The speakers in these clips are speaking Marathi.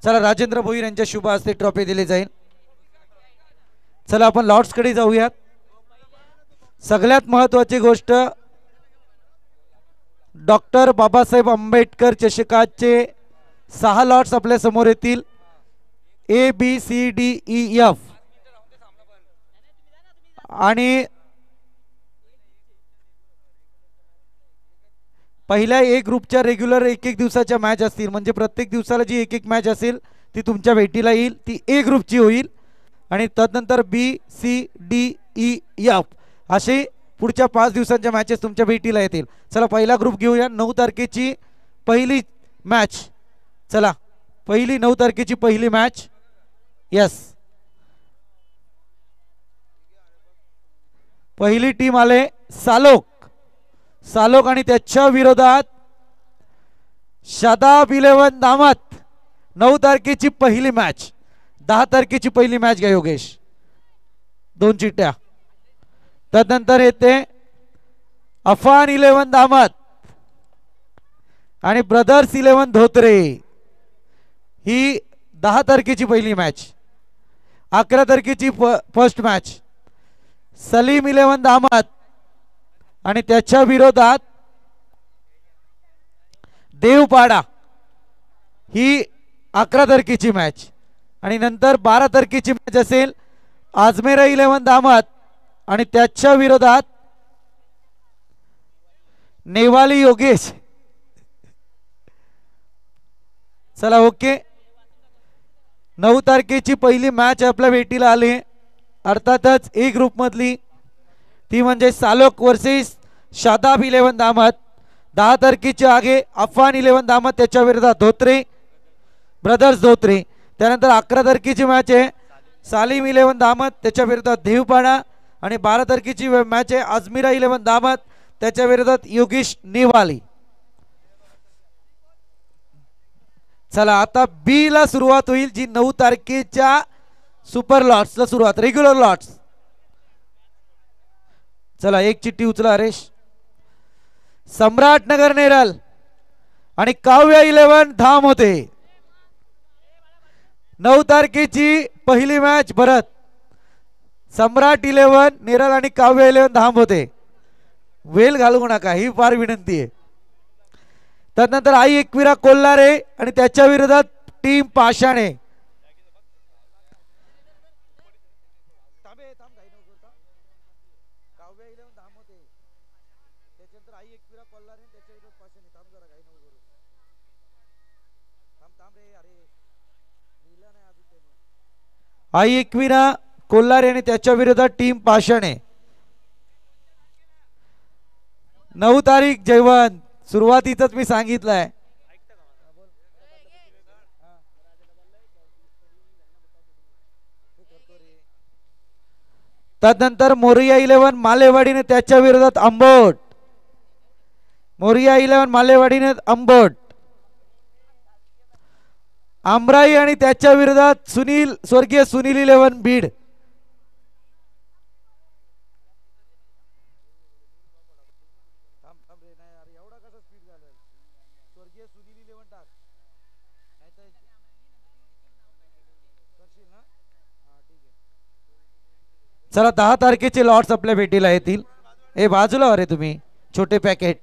चला राजेंद्र भोईर यांच्या शुभ हस्ते ट्रॉफी दिली जाईल। चला आपण लॉर्ड्स कडे जाऊयात। सगळ्यात महत्त्वाची गोष्ट डॉक्टर बाबासाहेब आंबेडकर चषकाचे 6 लॉट्स आपल्या समोर येतील। A B C D E F आणि पहिल्या ए ग्रुपच्या रेग्युलर एक दिवसाच्या मॅच असतील, म्हणजे प्रत्येक दिवसाला जी एक मॅच असेल ती तुमच्या भेटीला येईल, ती ए ग्रुपची होईल। आणि तदनंतर B C D E F असे पुढच्या 5 दिवसांच्या मॅचेस तुमच्या भेटीला येतील। चला पहिला ग्रुप घेऊया। 9 तारखेची पहिली मॅच। चला पहिली 9 तारखेची पहिली मॅच। यस, पहिली टीम आले सालोक आणि त्याच्या विरोधात शादाब 11 दामत। 9 तारखेची पहिली मॅच। 10 तारखेची पहिली मॅच घ्या योगेश, 2 चिट्ट्या। तदनंतर येते अफान 11 दामत आणि ब्रदर्स 11 धोत्रे। ही 10 तारखेची पहिली मॅच। 11 तारखेची फर्स्ट मॅच सलीम 11 दामत आणि त्याच्या विरोधात देवपाडा। ही 11 तारखेची मॅच। आणि नंतर 12 तारखेची मॅच असेल आजमेरा 11 दामत आणि त्याच्या विरोधात नेवाली योगेश। चला ओके, 9 तारखेची पहिली मॅच आपल्या भेटीला आली। अर्थातच ए ग्रुप मधली ती म्हणजे सालोक वर्सेस शादाब 11 दामत। 10 तारखेच्या आगे अफान 11 दामत त्याच्या विरोधात धोत्रे ब्रदर्स धोत्रे। त्यानंतर 11 तारखेची मॅच आहे सालीम 11 दामत त्याच्या विरोधात देवपाडा आणि 12 तारखेची मॅच आहे अजमेरा 11 दामत त्याच्या विरोधात योगेश नेवाली। चला आता बी ला सुरुवात होईल, जी 9 तारखेच्या सुपर लॉट्स ला सुरुवात, रेग्युलर लॉट्स। चला एक चिठ्ठी उचला हरेश। सम्राट नगर नेरल आणि काव्य 11 धाम होते। 9 तारखेची पहिली मॅच भरत, सम्राट 11 नेरल आणि काव्य 11 धाम होते। वेल घालवू नका, ही फार विनंती आहे। त्यानंतर आई एकविरा कोल्हारे आणि त्याच्या विरोधात टीम पाषाणे। आई एकविरा कोल्हारे आणि त्याच्या विरोधात टीम पाषाणे। 9 तारीख जयवंत, सुरुवातीतच मी सांगितलंय। त्यानंतर मोरिया 11 मालेवाडीने त्याच्या विरोधात आंबोट। मोरिया 11 मालेवाडीने आंबोट। आमराई आणि त्याच्या विरोधात सुनील स्वर्गीय सुनील 11 बीड। चला 10 तारखेचे लॉट्स आपल्या भेटीला येतील। ए बाजूला अरे तुम्ही छोटे पॅकेट।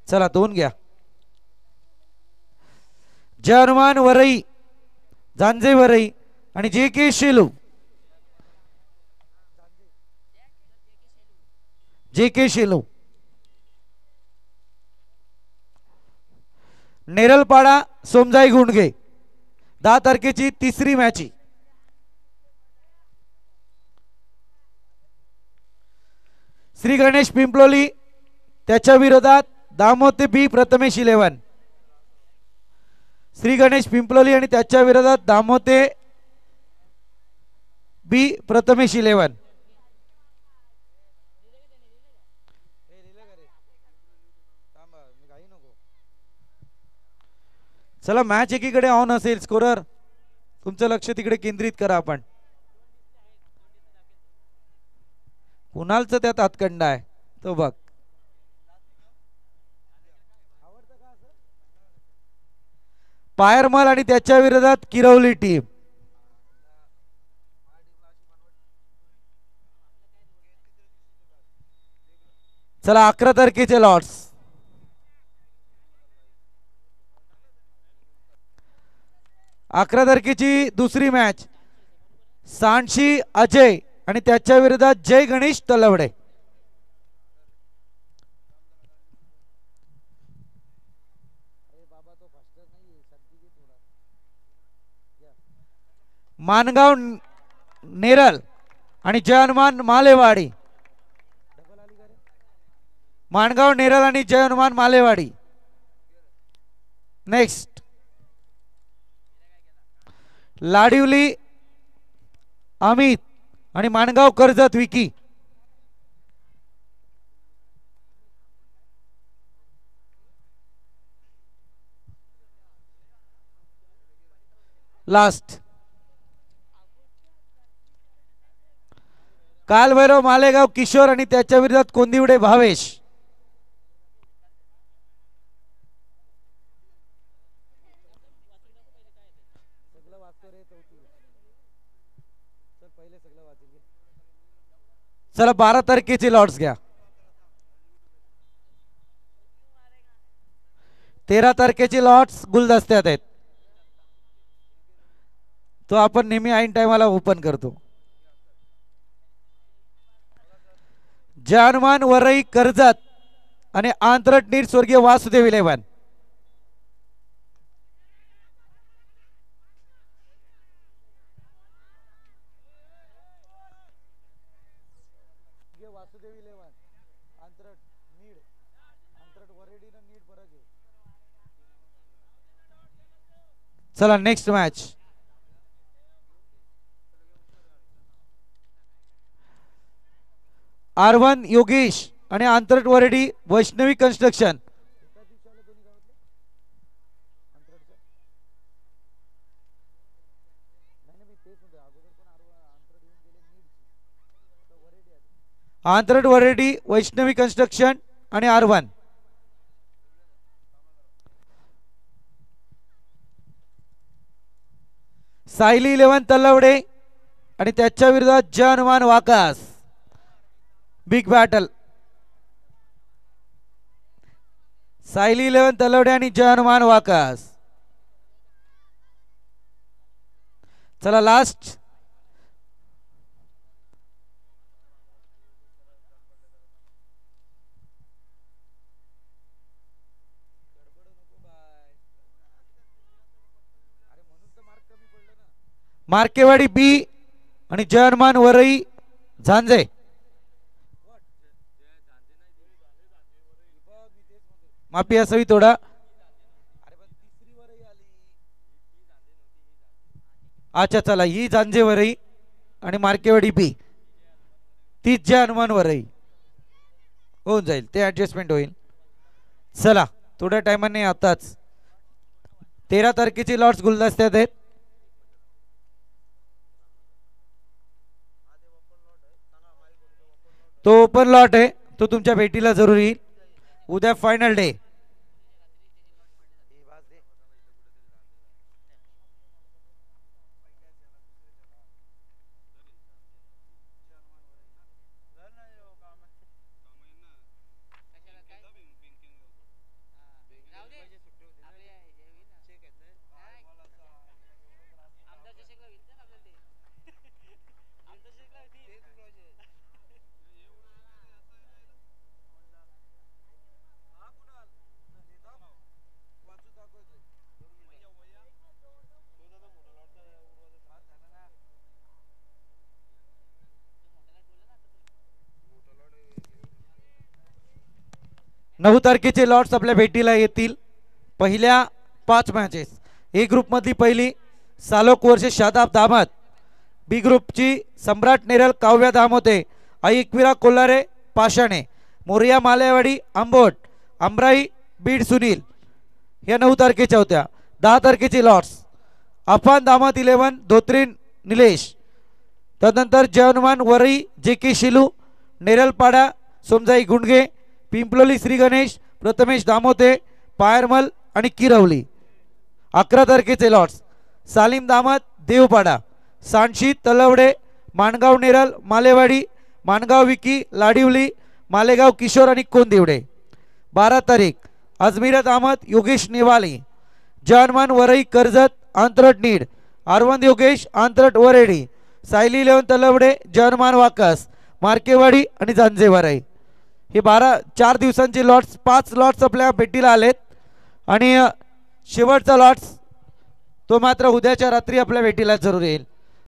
चला 2 घ्या। जर्मन वरई जांजे वरई आणि जे के शेलू। जे के शेलू नेरलपाडा सोमजाई गुंडगे। 10 तारखेची तिसरी मॅच। श्री गणेश पिंपलोली त्याच्या विरोधात दामोते बी प्रथमेश 11। श्री गणेश पिंपलोली आणि त्याच्या विरोधात दामोते बी प्रथमेश 11। चला मॅच एकीकडे ऑन असेल, स्कोरर तुमचं लक्ष तिकडे केंद्रित करा। आपण कुणालचं त्यात हातखंड आहे तो बघ। पायरमल आणि त्याच्या विरोधात किरवली टीम. चला 11 तारखेचे लॉट्स. अकरा तारखेची दुसरी मॅच सांशी अजय आणि त्याच्या विरोधात जय गणेश तलवडे. मानगाव नेरल आणि जय हनुमान मालेवाडी. मानगाव नेरल आणि जय हनुमान मालेवाडी. नेक्स्ट लाडिवली अमित आणि मानगाव कर्जत विकी. लास्ट कालभैरव मालेगाव किशोर आणि त्याच्या विरोधात कोंदिवडे भावेश. चला 12 तारखेचे लॉट्स घ्या. 13 तारखेचे लॉट्स गुलदस्त्यात आहेत. तो आपण नेहमी ऐन टायमाला ओपन करतो. जय हनुमान वरई कर्जत आणि आंतरट नीर स्वर्गीय वासुदेव 11. चला नेक्स्ट मॅच R1 योगेश आणि आंतरट वरडी वैष्णवी कन्स्ट्रक्शन. आंतरट वरडी वैष्णवी कन्स्ट्रक्शन आणि R1. सायली 11 तलवडे आणि त्याच्या विरोधात जय हनुमान वाकास. Big battle. सायली 11 तलवडे आणि जय हनुमान वाकास. चला लास्ट मार्केवाडी बी आणि जय हनुमान वरई झांजे. माफी असावी थोडा. अच्छा चला ही झांजे वरई आणि मार्केवाडी बी तीच जय हनुमान वरई होऊन जाईल. ते ऍडजस्टमेंट होईल. चला थोड्या टायमाने आताच 13 तारखेची लॉट्स गुलदस्त्यात आहेत. तो ओपन लॉट आहे. तो तुमच्या भेटीला जरूर येईल. उद्या फायनल डे. नऊ तारखेचे लॉट्स आपल्या भेटीला येतील. पहिल्या 5 मॅचेस. ए ग्रुप मधली पहिली सालोक वर्ष शादाब दामत. बी ग्रुपची सम्राट नेरल काव्या दामोते ऐकविरा कोल्हारे पाषाणे मोरिया मालेवाडी आंबोट अमराई बीड सुनील. या 9 तारखेच्या होत्या. 10 तारखेचे लॉट्स अफान दामत 11 धोत्रीन निलेश. तदनंतर जय हनुमान वरई जे के शिलू नेरलपाडा सोमजाई गुंडगे पिंपलोली श्री गणेश प्रथमेश दामोते पायरमल आणि किरवली. 11 तारखेचे लॉट्स सालीम दामत देवपाडा, सांशी तलवडे माणगाव नेरल मालेवाडी, माणगाव विकी लाडिवली, मालेगाव किशोर आणि कोंदिवडे. 12 तारीख अजमीरत अहमद योगेश नेवाली, जानमान वरई कर्जत आंतरट नीड, अरविंद योगेश आंतरट वरेडी, सायली लेवन तलवडे जानमान वाकस मार्केवाडी आणि जांजेवाराई. हे 4 दिवसांचे लॉट्स 5 लॉट्स आपल्या भेटीला आलेत आणि शेवटचा लॉट्स तो मात्र उद्याच्या रात्री आपल्या भेटीला जरूर येईल.